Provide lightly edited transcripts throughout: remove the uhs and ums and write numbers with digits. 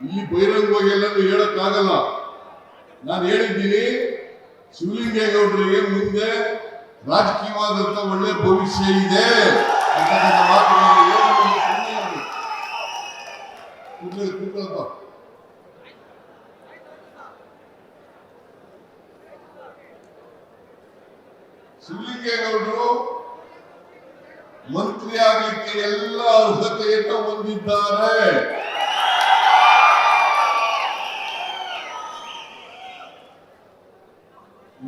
ಇಲ್ಲಿ ಬಹಿರಂಗವಾಗಿ ಎಲ್ಲರೂ ಹೇಳಕ್ಕಾಗಲ್ಲ. ನಾನು ಹೇಳಿದ್ದೀನಿ, ಶಿವಲಿಂಗೇಗೌಡರಿಗೆ ಮುಂದೆ ರಾಜಕೀಯವಾದಂತ ಒಳ್ಳೆ ಭವಿಷ್ಯ ಇದೆ ಅಂತಕ್ಕಂಥ ಮಾತುಗಳನ್ನು ಶಿವಲಿಂಗೇಗೌಡರು ಮಂತ್ರಿ ಆಗಲಿಕ್ಕೆ ಎಲ್ಲ ಅರ್ಹತೆಯನ್ನು ಹೊಂದಿದ್ದಾರೆ.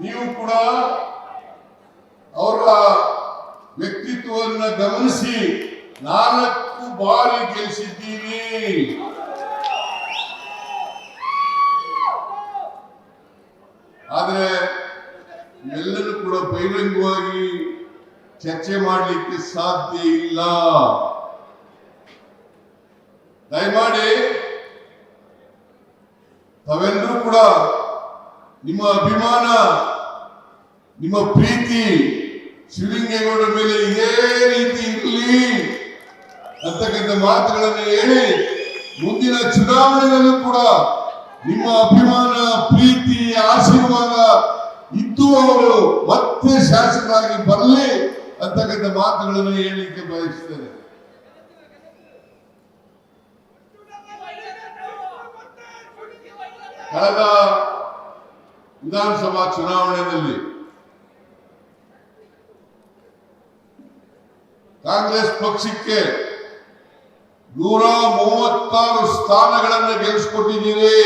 ನೀವು ಕೂಡ ಅವರ ವ್ಯಕ್ತಿತ್ವವನ್ನು ಗಮನಿಸಿ 4 ಬಾರಿ ಗೆಲ್ಲಿಸಿದ್ದೀರಿ. ಆದ್ರೆ ಎಲ್ಲರೂ ಕೂಡ ಬಹಿರಂಗವಾಗಿ ಚರ್ಚೆ ಮಾಡಲಿಕ್ಕೆ ಸಾಧ್ಯ ಇಲ್ಲ. ದಯಮಾಡಿ ತಾವೆಲ್ಲರೂ ಕೂಡ ನಿಮ್ಮ ಅಭಿಮಾನ, ನಿಮ್ಮ ಪ್ರೀತಿ ಶಿವಲಿಂಗೇಗೌಡರ ಮೇಲೆ ಇದೇ ರೀತಿ ಇರಲಿ ಅಂತಕ್ಕಂಥ ಮಾತುಗಳನ್ನು ಹೇಳಿ ಮುಂದಿನ ಚುನಾವಣೆಯಲ್ಲೂ ಕೂಡ ನಿಮ್ಮ ಅಭಿಮಾನ, ಪ್ರೀತಿ, ಆಶೀರ್ವಾದ ಇದ್ದು ಅವರು ಮತ್ತೆ ಶಾಸಕರಾಗಿ ಬರಲಿ ಅಂತಕ್ಕಂಥ ಮಾತುಗಳನ್ನು ಹೇಳಲಿಕ್ಕೆ ಬಯಸ್ತೇನೆ. ಕಳೆದ ವಿಧಾನಸಭಾ ಚುನಾವಣೆಯಲ್ಲಿ ಕಾಂಗ್ರೆಸ್ ಪಕ್ಷಕ್ಕೆ 136 ಸ್ಥಾನಗಳನ್ನು ಗೆಲ್ಲಿಸಿಕೊಟ್ಟಿದ್ದೀರಿ.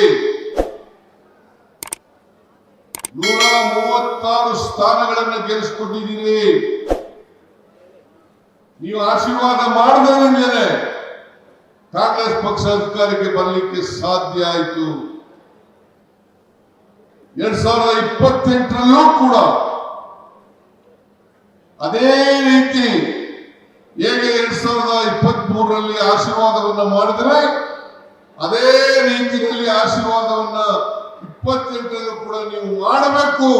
136 ಸ್ಥಾನಗಳನ್ನು ಗೆಲ್ಲಿಸಿಕೊಟ್ಟಿದ್ದೀರಿ. ನೀವು ಆಶೀರ್ವಾದ ಮಾಡಿದರಿಂದಲೇ ಕಾಂಗ್ರೆಸ್ ಪಕ್ಷ ಅಧಿಕಾರಕ್ಕೆ ಬರಲಿಕ್ಕೆ ಸಾಧ್ಯ ಆಯಿತು. 2028ರಲ್ಲೂ ಕೂಡ ಅದೇ ರೀತಿ ಹೇಗೆ 2023ರಲ್ಲಿ ಆಶೀರ್ವಾದವನ್ನ ಮಾಡಿದರೆ ಅದೇ ರೀತಿಯಲ್ಲಿ ಆಶೀರ್ವಾದವನ್ನ 28ರಲ್ಲೂ ಕೂಡ ನೀವು ಮಾಡಬೇಕು.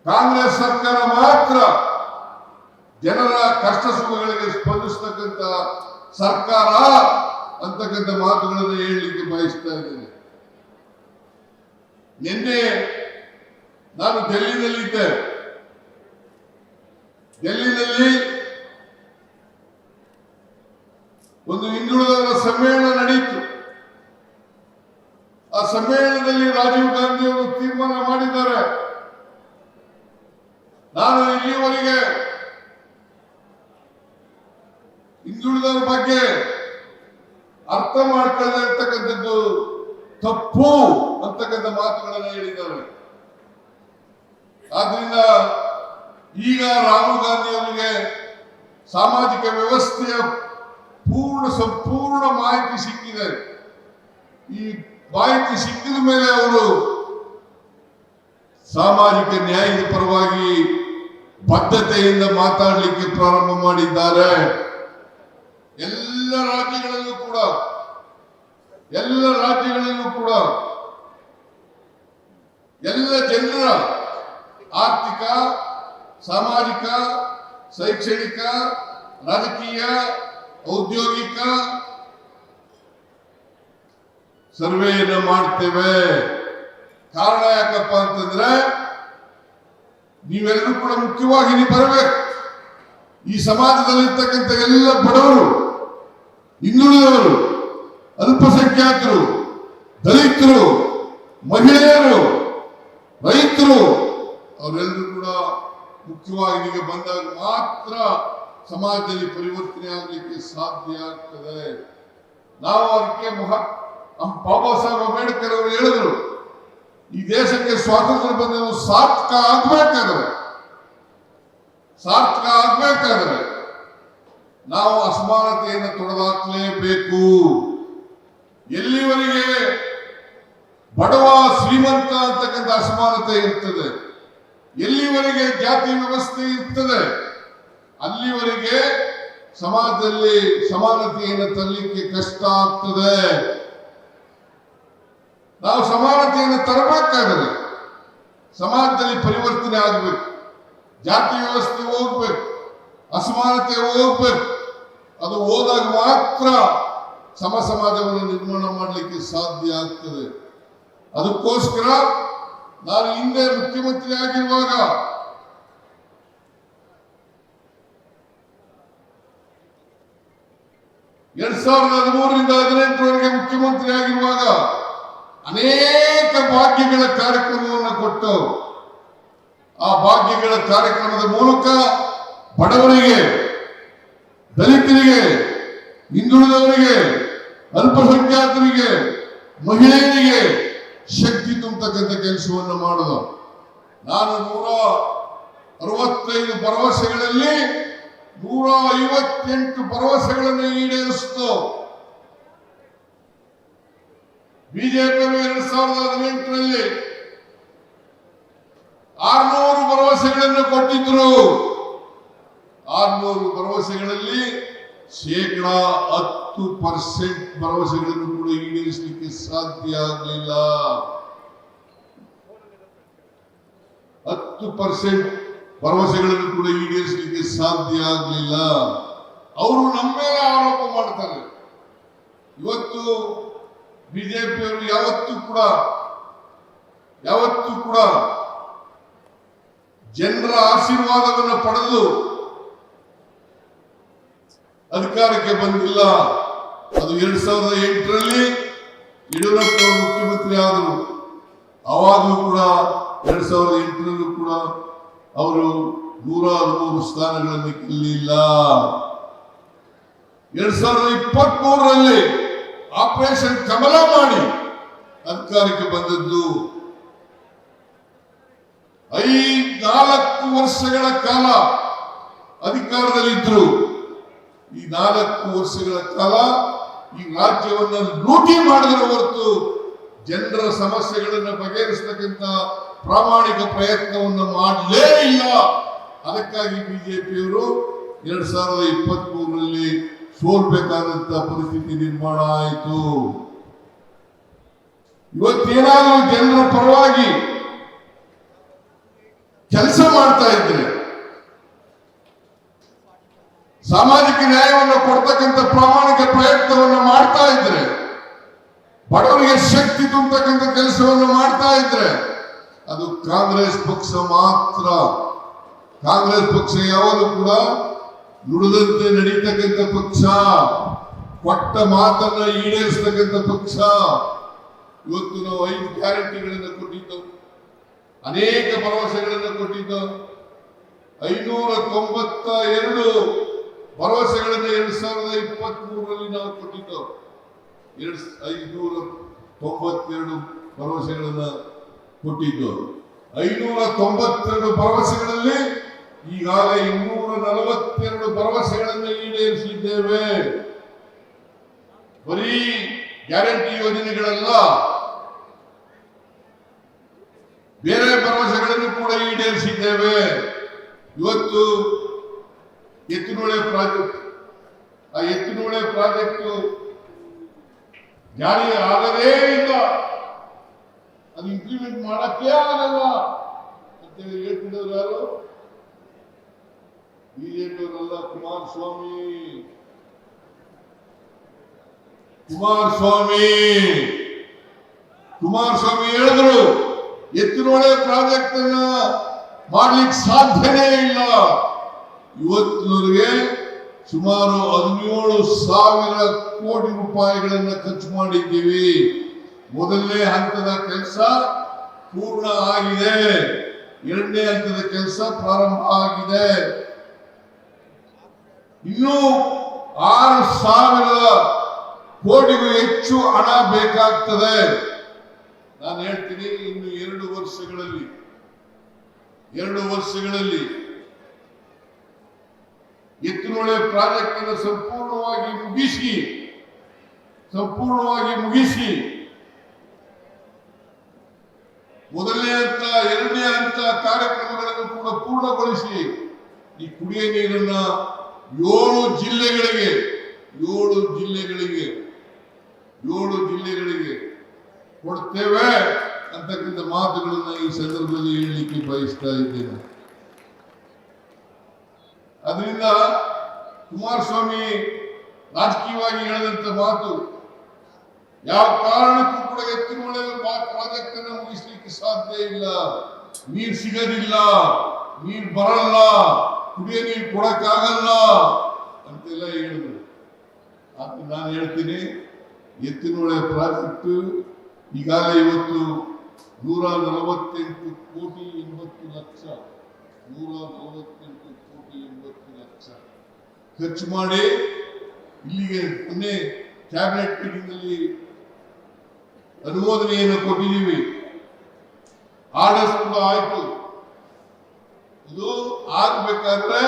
ಕಾಂಗ್ರೆಸ್ ಸರ್ಕಾರ ಮಾತ್ರ ಜನರ ಕಷ್ಟ ಸುಖಗಳಿಗೆ ಸ್ಪಂದಿಸತಕ್ಕಂತ ಸರ್ಕಾರ ಅಂತಕ್ಕಂಥ ಮಾತುಗಳನ್ನು ಹೇಳಲಿಕ್ಕೆ ಬಯಸ್ತಾ ಇದ್ದೇನೆ. ನಿನ್ನೆ ನಾನು ಡೆಲ್ಲಿನಲ್ಲಿದ್ದೆ. ಡೆಲ್ಲಿನಲ್ಲಿ ಒಂದು ಹಿಂದುಳಿದವರ ಸಮ್ಮೇಳನ ನಡೆಯಿತು. ಆ ಸಮ್ಮೇಳನದಲ್ಲಿ ರಾಜೀವ್ ಗಾಂಧಿ ಅವರು ತೀರ್ಮಾನ ಮಾಡಿದ್ದಾರೆ, ನಾನು ಇಲ್ಲಿವರೆಗೆ ಹಿಂದುಳಿದವರ ಬಗ್ಗೆ ಅರ್ಥ ಮಾಡ್ಕೊಳ್ಳದೆ ಇರ್ತಕ್ಕಂಥದ್ದು ತಪ್ಪು ಅಂತಕ್ಕಂಥ ಮಾತುಗಳನ್ನು ಹೇಳಿದ್ದಾರೆ. ಆದ್ರಿಂದ ಈಗ ರಾಹುಲ್ ಗಾಂಧಿ ಅವರಿಗೆ ಸಾಮಾಜಿಕ ವ್ಯವಸ್ಥೆಯ ಸಂಪೂರ್ಣ ಮಾಹಿತಿ ಸಿಕ್ಕಿದೆ. ಈ ಮಾಹಿತಿ ಸಿಕ್ಕಿದ ಮೇಲೆ ಅವರು ಸಾಮಾಜಿಕ ನ್ಯಾಯದ ಪರವಾಗಿ ಬದ್ಧತೆಯಿಂದ ಮಾತಾಡಲಿಕ್ಕೆ ಪ್ರಾರಂಭ ಮಾಡಿದ್ದಾರೆ. ಎಲ್ಲ ರಾಜ್ಯಗಳಲ್ಲೂ ಕೂಡ ಎಲ್ಲ ಜನರ ಆರ್ಥಿಕ, ಸಾಮಾಜಿಕ, ಶೈಕ್ಷಣಿಕ, ರಾಜಕೀಯ, ಔದ್ಯೋಗಿಕ ಸರ್ವೆಯನ್ನು ಮಾಡ್ತೇವೆ. ಕಾರಣ ಯಾಕಪ್ಪ ಅಂತಂದ್ರೆ ನೀವೆಲ್ಲರೂ ಕೂಡ ಮುಖ್ಯವಾಗಿ ನೀವು ಬರಬೇಕು. ಈ ಸಮಾಜದಲ್ಲಿರ್ತಕ್ಕಂಥ ಎಲ್ಲ ಬಡವರು, ಹಿಂದುಳಿದವರು, ಅಲ್ಪಸಂಖ್ಯಾತರು, ದಲಿತರು, ಮಹಿಳೆಯರು, ರೈತರು ಅವರೆಲ್ಲರೂ ಕೂಡ ಮುಖ್ಯವಾಗಿ ನೀವು ಬಂದಾಗ ಮಾತ್ರ ಸಮಾಜದಲ್ಲಿ ಪರಿವರ್ತನೆ ಆಗಲಿಕ್ಕೆ ಸಾಧ್ಯ ಆಗ್ತದೆ. ನಾವು ಅದಕ್ಕೆ ಬಾಬಾ ಸಾಹೇಬ್ ಅಂಬೇಡ್ಕರ್ ಅವರು ಹೇಳಿದ್ರು, ಈ ದೇಶಕ್ಕೆ ಸ್ವಾತಂತ್ರ್ಯ ಬಂದ ಸಾರ್ಥಕ ಆಗ್ಬೇಕಾದ್ರೆ ನಾವು ಅಸಮಾನತೆಯನ್ನು ತೊಡೆದಾಕಲೇಬೇಕು. ಎಲ್ಲಿವರೆಗೆ ಬಡವ ಶ್ರೀಮಂತ ಅಂತಕ್ಕಂಥ ಅಸಮಾನತೆ ಇರ್ತದೆ, ಎಲ್ಲಿವರೆಗೆ ಜಾತಿ ವ್ಯವಸ್ಥೆ ಇರ್ತದೆ, ಅಲ್ಲಿವರೆಗೆ ಸಮಾಜದಲ್ಲಿ ಸಮಾನತೆಯನ್ನು ತರಲಿಕ್ಕೆ ಕಷ್ಟ ಆಗ್ತದೆ. ನಾವು ಸಮಾನತೆಯನ್ನು ತರಬೇಕಾದರೆ ಸಮಾಜದಲ್ಲಿ ಪರಿವರ್ತನೆ ಆಗಬೇಕು, ಜಾತಿ ವ್ಯವಸ್ಥೆ ಹೋಗ್ಬೇಕು, ಅಸಮಾನತೆ ಹೋಗ್ಬೇಕು. ಅದು ಹೋದಾಗ ಮಾತ್ರ ಸಮಾಜವನ್ನು ನಿರ್ಮಾಣ ಮಾಡಲಿಕ್ಕೆ ಸಾಧ್ಯ ಆಗ್ತದೆ. ಅದಕ್ಕೋಸ್ಕರ ನಾನು ಹಿಂದೆ ಮುಖ್ಯಮಂತ್ರಿ ಆಗಿರುವಾಗ ಎರಡ್ 2013ರಿಂದ 2018ರವರೆಗೆ ಮುಖ್ಯಮಂತ್ರಿ ಆಗಿರುವಾಗ ಅನೇಕ ಭಾಗ್ಯಗಳ ಕಾರ್ಯಕ್ರಮವನ್ನು ಕೊಟ್ಟು ಆ ಭಾಗ್ಯಗಳ ಕಾರ್ಯಕ್ರಮದ ಮೂಲಕ ಬಡವರಿಗೆ, ದಲಿತರಿಗೆ, ಹಿಂದುಳಿದವರಿಗೆ, ಅಲ್ಪಸಂಖ್ಯಾತರಿಗೆ, ಮಹಿಳೆಯರಿಗೆ ಶಕ್ತಿ ತುಂಬತಕ್ಕಂಥ ಕೆಲಸವನ್ನು ಮಾಡೋದು. ನಾನು 165 ಭರವಸೆಗಳಲ್ಲಿ 158 ಭರವಸೆಗಳನ್ನು ಈಡೇರಿಸಿತು. ಬಿಜೆಪಿ 2018ರಲ್ಲಿ 600 ಭರವಸೆಗಳನ್ನು ಕೊಟ್ಟಿದ್ರು. 600 ಭರವಸೆಗಳಲ್ಲಿ 10% ಭರವಸೆಗಳನ್ನು ಕೂಡ ಈಡೇರಿಸಲಿಕ್ಕೆ ಸಾಧ್ಯ ಆಗಲಿಲ್ಲ. 10% ಭರವಸೆಗಳನ್ನು ಕೂಡ ಈಡೇರಿಸಲಿಕ್ಕೆ ಸಾಧ್ಯ ಆಗಲಿಲ್ಲ. ಅವರು ನಮ್ಮ ಮೇಲೆ ಆರೋಪ ಮಾಡ್ತಾರೆ. ಇವತ್ತು ಬಿಜೆಪಿಯವರು ಯಾವತ್ತೂ ಕೂಡ ಜನರ ಆಶೀರ್ವಾದವನ್ನು ಪಡೆದು ಅಧಿಕಾರಕ್ಕೆ ಬಂದಿಲ್ಲ. ಅದು 2008ರಲ್ಲಿ ಯಡಿಯೂರಪ್ಪ ಅವರು ಮುಖ್ಯಮಂತ್ರಿ ಆದರು. ಅವಾಗಲೂ ಕೂಡ 2008ರಲ್ಲೂ ಕೂಡ ಅವರು 113 ಸ್ಥಾನಗಳನ್ನು ಗೆಲ್ಲಿಲ್ಲ. 2023ರಲ್ಲಿ ಆಪರೇಷನ್ ಕಮಲ ಮಾಡಿ ಅಧಿಕಾರಕ್ಕೆ ಬಂದದ್ದು. 4 ವರ್ಷಗಳ ಕಾಲ ಅಧಿಕಾರದಲ್ಲಿದ್ದರು. ಈ 4 ವರ್ಷಗಳ ಕಾಲ ಈ ರಾಜ್ಯವನ್ನು ಲೂಟಿ ಮಾಡಿದರ ಹೊರತು ಜನರ ಸಮಸ್ಯೆಗಳನ್ನು ಬಗೆಹರಿಸತಕ್ಕಂಥ ಪ್ರಾಮಾಣಿಕ ಪ್ರಯತ್ನವನ್ನು ಮಾಡಲೇ ಇಲ್ಲ. ಅದಕ್ಕಾಗಿ ಬಿಜೆಪಿಯವರು 2023ರಲ್ಲಿ ಸೋಲ್ಬೇಕಾದಂತ ಪರಿಸ್ಥಿತಿ ನಿರ್ಮಾಣ ಆಯಿತು. ಇವತ್ತೇನಾದರೂ ಜನರ ಪರವಾಗಿ ಕೆಲಸ ಮಾಡ್ತಾ ಇದ್ರೆ, ಸಾಮಾಜಿಕ ನ್ಯಾಯವನ್ನು ಕೊಡ್ತಕ್ಕಂಥ ಪ್ರಾಮಾಣಿಕ ಪ್ರಯತ್ನವನ್ನು ಮಾಡ್ತಾ ಇದ್ರೆ, ಬಡವರಿಗೆ ಶಕ್ತಿ ತುಂಬತಕ್ಕಂಥ ಕೆಲಸವನ್ನು ಮಾಡ್ತಾ ಇದ್ರೆ ಅದು ಕಾಂಗ್ರೆಸ್ ಪಕ್ಷ ಮಾತ್ರ. ಕಾಂಗ್ರೆಸ್ ಪಕ್ಷ ಯಾವಾಗಲೂ ಕೂಡ ನುಡಿದಂತೆ ನಡೀತಕ್ಕಂಥ ಪಕ್ಷ, ಕೊಟ್ಟ ಮಾತನ್ನ ಈಡೇರಿಸತಕ್ಕಂಥ ಪಕ್ಷ. ಇವತ್ತು ನಾವು 5 ಗ್ಯಾರಂಟಿಗಳನ್ನು ಕೊಟ್ಟಿದ್ದು, ಅನೇಕ ಭರವಸೆಗಳನ್ನು ಕೊಟ್ಟಿದ್ದು. 592 ಭರವಸೆಗಳನ್ನು 2023ರಲ್ಲಿ ನಾವು ಕೊಟ್ಟಿದ್ದು. 592 ಭರವಸೆಗಳನ್ನು ಕೊಟ್ಟಿದ್ದು. 592 ಭರವಸೆಗಳಲ್ಲಿ ಈಗಾಗಲೇ 242 ಭರವಸೆಗಳನ್ನು ಈಡೇರಿಸಿದ್ದೇವೆ. ಬರೀ ಗ್ಯಾರಂಟಿ ಯೋಜನೆಗಳಲ್ಲ, ಬೇರೆ ಭರವಸೆಗಳನ್ನು ಕೂಡ ಈಡೇರಿಸಿದ್ದೇವೆ. ಇವತ್ತು ಎತ್ತಿನಹೊಳೆ ಪ್ರಾಜೆಕ್ಟ್ ಜಾರಿ ಆಗದೇ ಇಲ್ಲ, ಅದು ಇಂಪ್ಲಿಮೆಂಟ್ ಮಾಡಕ್ಕೆ ಆಗಲ್ಲ ಅಂತೇಳಿ ಹೇಳ್ತಿದ್ದವರು ಯಾರು? ಬಿಜೆಪಿಯವರಲ್ಲ, ಕುಮಾರಸ್ವಾಮಿ ಹೇಳಿದ್ರು ಎತ್ತಿನಹೊಳೆ ಪ್ರಾಜೆಕ್ಟ್ ಅನ್ನ ಮಾಡ್ಲಿಕ್ಕೆ ಸಾಧ್ಯನೇ ಇಲ್ಲ. ಇವತ್ತಿನವರೆಗೆ ಸುಮಾರು 17,000 ಕೋಟಿ ರೂಪಾಯಿಗಳನ್ನು ಖರ್ಚು ಮಾಡಿದ್ದೀವಿ. ಮೊದಲನೇ ಹಂತದ ಕೆಲಸ ಪೂರ್ಣ ಆಗಿದೆ, 2ನೇ ಹಂತದ ಕೆಲಸ ಪ್ರಾರಂಭ ಆಗಿದೆ. ಇನ್ನೂ 6,000 ಕೋಟಿಗೂ ಹೆಚ್ಚು ಹಣ ಬೇಕಾಗ್ತದೆ. ನಾನು ಹೇಳ್ತೀನಿ, ಇನ್ನು 2 ವರ್ಷಗಳಲ್ಲಿ ಎತ್ತಿನಹೊಳೆ ಪ್ರಾಜೆಕ್ಟ್ ಅನ್ನು ಸಂಪೂರ್ಣವಾಗಿ ಮುಗಿಸಿ ಮೊದಲನೇ ಹಂತ 2ನೇ ಹಂತ ಕಾರ್ಯಕ್ರಮಗಳನ್ನು ಕೂಡ ಪೂರ್ಣಗೊಳಿಸಿ ಈ ಕುಡಿಯ ನೀರನ್ನ 7 ಜಿಲ್ಲೆಗಳಿಗೆ ಕೊಡ್ತೇವೆ ಅಂತಕ್ಕಂಥ ಮಾತುಗಳನ್ನ ಈ ಸಂದರ್ಭದಲ್ಲಿ ಹೇಳಲಿಕ್ಕೆ ಬಯಸ್ತಾ ಇದ್ದೇನೆ. ಅದರಿಂದ ಕುಮಾರಸ್ವಾಮಿ ರಾಜಕೀಯವಾಗಿ ಹೇಳಿದಂತ ಮಾತು ಯಾವ ಕಾರಣಕ್ಕೂ ಕೂಡ ಎತ್ತಿನಹೊಳೆ ಪ್ರಾಜೆಕ್ಟ್ ಅನ್ನು ಮುಗಿಸ್ಲಿಕ್ಕೆ ಸಾಧ್ಯ ಇಲ್ಲ, ನೀರು ಸಿಗೋದಿಲ್ಲ, ನೀರು ಬರಲ್ಲ, ಕುಡಿಯೋ ನೀರು ಕೊಡಕ್ಕಾಗಲ್ಲ ಅಂತೆಲ್ಲ ಹೇಳಿದ್ರು. ಆದ್ರೆ ನಾನು ಹೇಳ್ತೀನಿ, ಎತ್ತಿನಹೊಳೆ ಪ್ರಾಜೆಕ್ಟ್ ಈಗಾಗಲೇ ಇವತ್ತು 148 ಕೋಟಿ 80 ಲಕ್ಷ 148 ಕೋಟಿ 80 ಲಕ್ಷ ಖರ್ಚು ಮಾಡಿ ಇಲ್ಲಿಗೆ ಮೊನ್ನೆ ಕ್ಯಾಬಿನೆಟ್ ಮೀಟಿಂಗ್ ನಲ್ಲಿ ಅನುಮೋದನೆಯನ್ನು ಕೊಟ್ಟಿದ್ದೀವಿ. ಆರ್ಡರ್ಸ್ ಕೂಡ ಆಯ್ತು. ಇದು ಆಗ್ಬೇಕಾದ್ರೆ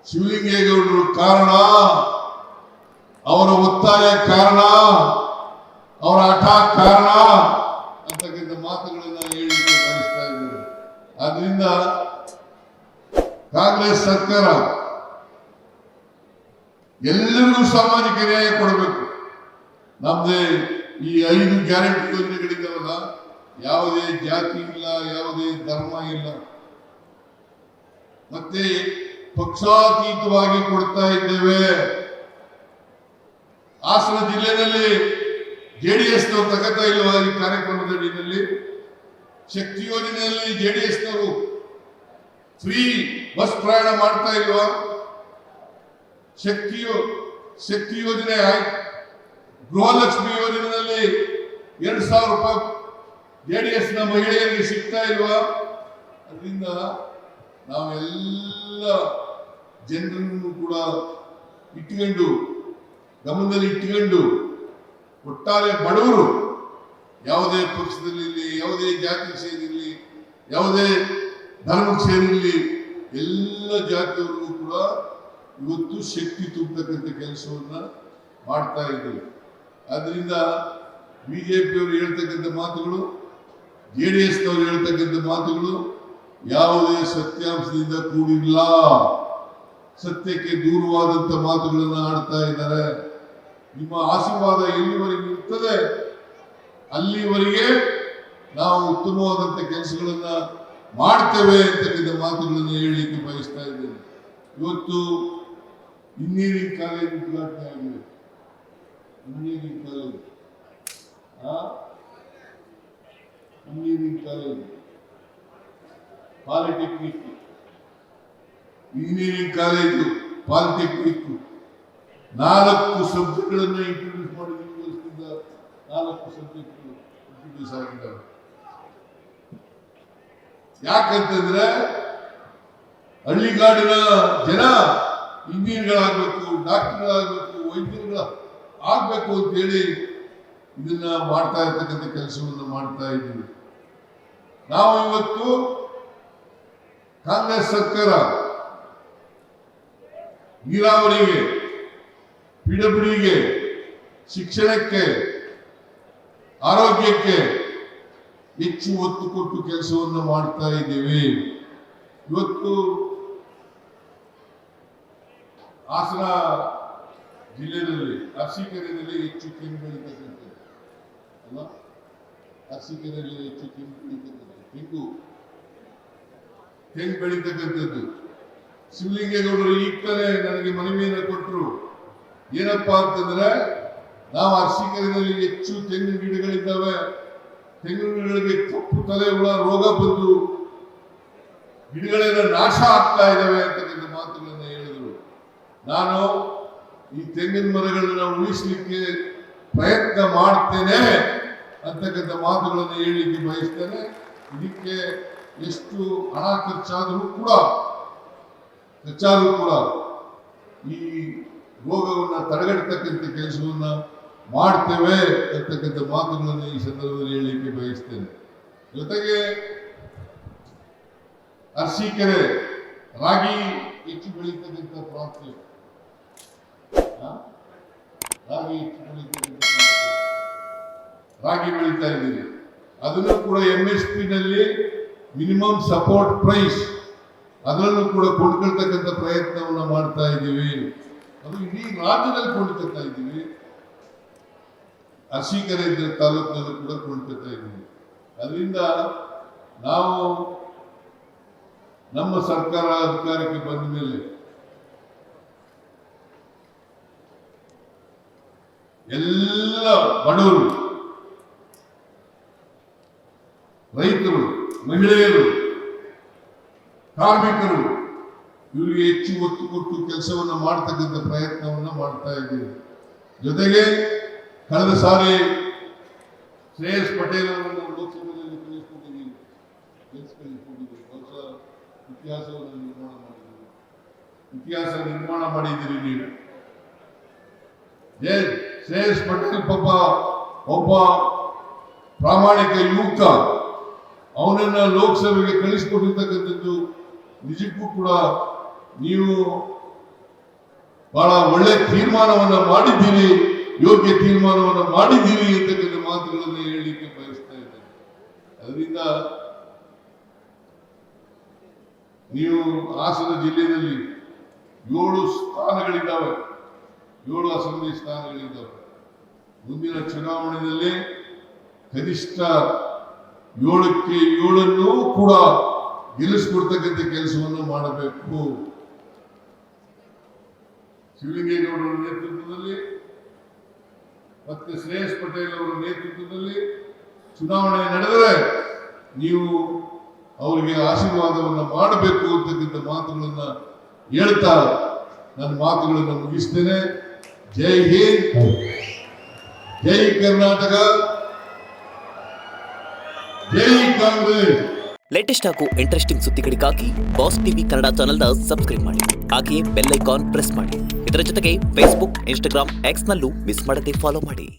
ಶಿವಲಿಂಗೇಗೌಡರು ಕಾರಣ, ಅವರ ಒತ್ತಾಯ ಕಾರಣ, ಅವರ ಹಠ ಕಾರಣ ಅಂತಕ್ಕಂಥ ಮಾತುಗಳನ್ನ ಹೇಳಿಕೆ ಬಯಸ್ತಾ ಇದ್ದಾರೆ. ಆದ್ರಿಂದ ಕಾಂಗ್ರೆಸ್ ಸರ್ಕಾರ ಎಲ್ಲರಿಗೂ ಸಾಮಾಜಿಕ ನ್ಯಾಯ ಕೊಡಬೇಕು. ನಮ್ದೇ ಈ 5 ಗ್ಯಾರಂಟಿ ಯೋಜನೆಗಳಿದ್ದಾವಲ್ಲ, ಯಾವುದೇ ಜಾತಿ ಇಲ್ಲ, ಯಾವುದೇ ಧರ್ಮ ಇಲ್ಲ, ಮತ್ತೆ ಪಕ್ಷಾತೀತವಾಗಿ ಕೊಡ್ತಾ ಇದ್ದೇವೆ. ಹಾಸನ ಜಿಲ್ಲೆಯಲ್ಲಿ ಜೆಡಿಎಸ್ ನವರು ತಗೋತಾ ಇಲ್ವಾ? ಈ ಕಾರ್ಯಕ್ರಮದ ಅಡಿಯಲ್ಲಿ ಶಕ್ತಿ ಯೋಜನೆಯಲ್ಲಿ ಜೆಡಿಎಸ್ ನವರು ಫ್ರೀ ಬಸ್ ಪ್ರಯಾಣ ಮಾಡ್ತಾ ಇಲ್ವಾ? ಶಕ್ತಿ ಯೋಜನೆ ಗೃಹಲಕ್ಷ್ಮಿ ಯೋಜನೆಯಲ್ಲಿ 2,000 ರೂಪಾಯಿ ಜೆಡಿಎಸ್ ನ ಮಹಿಳೆಯರಿಗೆ ಸಿಗ್ತಾ ಇಲ್ವಾ? ಅದರಿಂದ ನಾವೆಲ್ಲ ಜನರನ್ನು ಕೂಡ ಇಟ್ಕೊಂಡು ಗಮನದಲ್ಲಿ ಇಟ್ಕೊಂಡು ಒಟ್ಟಾರೆ ಬಡವರು ಯಾವುದೇ ಪಕ್ಷದಲ್ಲಿ, ಯಾವುದೇ ಜಾತಿ ಸೇರಿರಲಿ, ಯಾವುದೇ ಧರ್ಮಕ್ಕೆ ಸೇರಿರಲಿ, ಎಲ್ಲ ಜಾತಿಯವರಿಗೂ ಕೂಡ ಇವತ್ತು ಶಕ್ತಿ ತುಂಬತಕ್ಕಂಥ ಕೆಲಸವನ್ನ ಮಾಡ್ತಾ ಇದ್ದೀವಿ. ಆದ್ರಿಂದ ಬಿಜೆಪಿಯವರು ಹೇಳ್ತಕ್ಕಂಥ ಮಾತುಗಳು, ಜೆಡಿಎಸ್ ನವರು ಹೇಳ್ತಕ್ಕಂಥ ಮಾತುಗಳು ಯಾವುದೇ ಸತ್ಯಾಂಶದಿಂದ ಕೂಡಿಲ್ಲ, ಸತ್ಯಕ್ಕೆ ದೂರವಾದಂತ ಮಾತುಗಳನ್ನು ಆಡ್ತಾ ಇದ್ದಾರೆ. ನಿಮ್ಮ ಆಶೀರ್ವಾದ ಎಲ್ಲಿವರೆಗೆ ಇರ್ತದೆ ಅಲ್ಲಿವರೆಗೆ ನಾವು ಉತ್ತಮವಾದಂತ ಕೆಲಸಗಳನ್ನ ಮಾಡ್ತೇವೆ ಅಂತಕ್ಕಂಥ ಮಾತುಗಳನ್ನು ಹೇಳಲಿಕ್ಕೆ ಬಯಸ್ತಾ ಇದ್ದೇನೆ. ಇವತ್ತು ಇಂಜಿನಿಯರಿಂಗ್ ಕಾಲೇಜ್ ಉದ್ಘಾಟನೆ ಆಗಿದೆ. Engineering college polytechnic, engineering college polytechnic 4 ಸಬ್ಜೆಕ್ಟ್ಗಳನ್ನು ಇಂಟ್ರೊಡ್ಯೂಸ್ ಮಾಡಿ 4 ಸಬ್ಜೆಕ್ಟ್ ಇಂಟ್ರೊಡ್ಯೂಸ್ ಆಗಿದ್ದಾರೆ. ಯಾಕಂತಂದ್ರೆ ಹಳ್ಳಿಗಾಡಿನ ಜನ ಇಂಜಿನಿಯರ್ಗಳಾಗಬೇಕು, ಡಾಕ್ಟರ್ಗಳಾಗಬೇಕು, ವೈದ್ಯರುಗಳ ಆಗ್ಬೇಕು ಅಂತ ಹೇಳಿ ಇದನ್ನ ಮಾಡ್ತಾ ಇರ್ತಕ್ಕಂಥ ಕೆಲಸವನ್ನು ಮಾಡ್ತಾ ಇದ್ದೀವಿ. ನಾವು ಇವತ್ತು ಕಾಂಗ್ರೆಸ್ ಸರ್ಕಾರ ನೀರಾವರಿಗೆ, ಪಿಡಬ್ಲ್ಯೂಡಿಗೆ, ಶಿಕ್ಷಣಕ್ಕೆ, ಆರೋಗ್ಯಕ್ಕೆ ಹೆಚ್ಚು ಒತ್ತು ಕೊಟ್ಟು ಕೆಲಸವನ್ನು ಮಾಡ್ತಾ ಇದ್ದೀವಿ. ಇವತ್ತು ಹಾಸನ ಜಿಲ್ಲೆಯಲ್ಲಿ ಅರಸೀಕೆರೆಯಲ್ಲಿ ಹೆಚ್ಚು ತೆಂಗು ಬೆಳೀತಕ್ಕಂಥದ್ದು ಅಲ್ಲ, ಅರಸೀಕೆರೆಯಲ್ಲಿ ಹೆಚ್ಚು ತೆಂಗು ಬೆಳೀತಕ್ಕಂಥದ್ದು, ತೆಂಗು ಬೆಳೀತಕ್ಕಂಥದ್ದು. ಶಿವಲಿಂಗೇಗೌಡರು ಈಗ ತಾನೇ ನನಗೆ ಮನವಿಯನ್ನು ಕೊಟ್ಟರು. ಏನಪ್ಪಾ ಅಂತಂದ್ರೆ, ನಾವು ಅರಸೀಕೆರೆಯಲ್ಲಿ ಹೆಚ್ಚು ತೆಂಗಿನ ಗಿಡಗಳಿದ್ದಾವೆ, ತೆಂಗಿನ ಗಿಡಗಳಿಗೆ ಕಪ್ಪು ತಲೆ ಹುಳ ರೋಗ ಬಂದು ಗಿಡಗಳೆಲ್ಲ ನಾಶ ಆಗ್ತಾ ಇದ್ದಾವೆ ಅಂತಕ್ಕಂಥ ಮಾತುಗಳನ್ನ ಹೇಳಿದರು. ನಾನು ಈ ತೆಂಗಿನ ಮರಗಳನ್ನ ಉಳಿಸಲಿಕ್ಕೆ ಪ್ರಯತ್ನ ಮಾಡ್ತೇನೆ ಅಂತಕ್ಕಂಥ ಮಾತುಗಳನ್ನು ಹೇಳಲಿಕ್ಕೆ ಬಯಸ್ತೇನೆ. ಇದಕ್ಕೆ ಎಷ್ಟು ಹಣ ಖರ್ಚಾದರೂ ಕೂಡ ಈ ರೋಗವನ್ನು ತಡೆಗಟ್ಟತಕ್ಕಂಥ ಕೆಲಸವನ್ನ ಮಾಡ್ತೇವೆ ಅಂತಕ್ಕಂಥ ಮಾತುಗಳನ್ನು ಈ ಸಂದರ್ಭದಲ್ಲಿ ಹೇಳಲಿಕ್ಕೆ ಬಯಸ್ತೇನೆ. ಜೊತೆಗೆ ಅರಸೀಕೆರೆ ರಾಗಿ ಹೆಚ್ಚು ಬೆಳೀತಕ್ಕಂಥ ಪ್ರಾಂತ್ಯ, ರಾಗಿ ಬೆಳೀತಾ ಇದ್ದೀವಿ. ಅದನ್ನು ಕೂಡ MSP ನಲ್ಲಿ ಮಿನಿಮಮ್ ಸಪೋರ್ಟ್ ಪ್ರೈಸ್ ಅದನ್ನು ಕೂಡ ಕೊಂಡ್ಕೊಳ್ತಕ್ಕಂಥ ಪ್ರಯತ್ನವನ್ನು ಮಾಡ್ತಾ ಇದ್ದೀವಿ. ಅದು ಇಡೀ ರಾಜ್ಯದಲ್ಲಿ ಕೊಂಡ್ಕೊಳ್ತಾ ಇದ್ದೀವಿ. ಅರಸೀಕೆರೆ ತಾಲೂಕಿನಲ್ಲೂ ಕೂಡ ಕೊಂಡ್ಕೊಳ್ತಾ ಇದ್ದೀವಿ. ಅದರಿಂದ ನಾವು ನಮ್ಮ ಸರ್ಕಾರ ಅಧಿಕಾರಕ್ಕೆ ಬಂದ ಮೇಲೆ ಎಲ್ಲ ಬಡವರು, ರೈತರು, ಮಹಿಳೆಯರು, ಕಾರ್ಮಿಕರು ಇವರಿಗೆ ಹೆಚ್ಚು ಒತ್ತು ಕೊಟ್ಟು ಕೆಲಸವನ್ನ ಮಾಡ್ತಕ್ಕಂಥ ಪ್ರಯತ್ನವನ್ನ ಮಾಡ್ತಾ ಇದ್ದೀವಿ. ಜೊತೆಗೆ ಕಳೆದ ಸಾರಿ ಶ್ರೇಯಸ್ ಪಟೇಲ್ ಅವರನ್ನು ಲೋಕಸಭೆಯಲ್ಲಿ ಕಳಿಸಿಕೊಂಡಿದ್ದೀವಿ. ಬಹುಶಃ ಇತಿಹಾಸ ನಿರ್ಮಾಣ ಮಾಡಿದ್ದೀರಿ ನೀವು. ಶ್ರೇಯಸ್ ಪಟೇಲ್ ಪಾಪ ಒಬ್ಬ ಪ್ರಾಮಾಣಿಕ ಯುವಕ, ಅವನನ್ನ ಲೋಕಸಭೆಗೆ ಕಳಿಸಿಕೊಟ್ಟಿರ್ತಕ್ಕಂಥದ್ದು ನಿಜಕ್ಕೂ ಕೂಡ ನೀವು ಬಹಳ ಒಳ್ಳೆ ತೀರ್ಮಾನವನ್ನ ಮಾಡಿದ್ದೀರಿ, ಯೋಗ್ಯ ತೀರ್ಮಾನವನ್ನ ಮಾಡಿದ್ದೀರಿ ಅಂತಕ್ಕಂಥ ಮಾತುಗಳನ್ನು ಹೇಳಲಿಕ್ಕೆ ಬಯಸ್ತಾ ಇದ್ದೇನೆ. ಅದರಿಂದ ನೀವು ಹಾಸನ ಜಿಲ್ಲೆಯಲ್ಲಿ 7 ಸ್ಥಾನಗಳಿದ್ದಾವೆ, 7 ಅಸೆಂಬ್ಲಿ ಸ್ಥಾನಗಳಿದ್ದಾವೆ. ಮುಂದಿನ ಚುನಾವಣೆಯಲ್ಲಿ ಕನಿಷ್ಠ 7ಕ್ಕೆ 7 ಕೂಡ ಗೆಲ್ಲಿಸ್ಕೊಡ್ತಕ್ಕಂಥ ಕೆಲಸವನ್ನು ಮಾಡಬೇಕು. ಶಿವಲಿಂಗೇಗೌಡರ ನೇತೃತ್ವದಲ್ಲಿ ಮತ್ತೆ ಶ್ರೇಯಸ್ ಪಟೇಲ್ ಅವರ ನೇತೃತ್ವದಲ್ಲಿ ಚುನಾವಣೆ ನಡೆದರೆ ನೀವು ಅವರಿಗೆ ಆಶೀರ್ವಾದವನ್ನು ಮಾಡಬೇಕು ಅಂತಕ್ಕಂಥ ಮಾತುಗಳನ್ನ ಹೇಳ್ತಾ ನನ್ನ ಮಾತುಗಳನ್ನು ಮುಗಿಸ್ತೇನೆ. ಜೈ ಹಿಂದ್, ಜೈ ಕರ್ನಾಟಕ, ಜೈ ಕಾಂಗ್ರೆಸ್. ಲೇಟೆಸ್ಟ್ ಹಾಗೂ ಇಂಟ್ರೆಸ್ಟಿಂಗ್ ಸುದ್ದಿಗಳಿಗಾಗಿ ಬಾಸ್ ಟಿವಿ ಕನ್ನಡ ಚಾನೆಲ್ನ ಸಬ್ಸ್ಕ್ರೈಬ್ ಮಾಡಿ. ಹಾಗೆಯೇ ಬೆಲ್ ಐಕಾನ್ ಪ್ರೆಸ್ ಮಾಡಿ. ಇದರ ಜೊತೆಗೆ ಫೇಸ್ಬುಕ್, ಇನ್ಸ್ಟಾಗ್ರಾಮ್, ಎಕ್ಸ್ನಲ್ಲೂ ಮಿಸ್ ಮಾಡದೆ ಫಾಲೋ ಮಾಡಿ.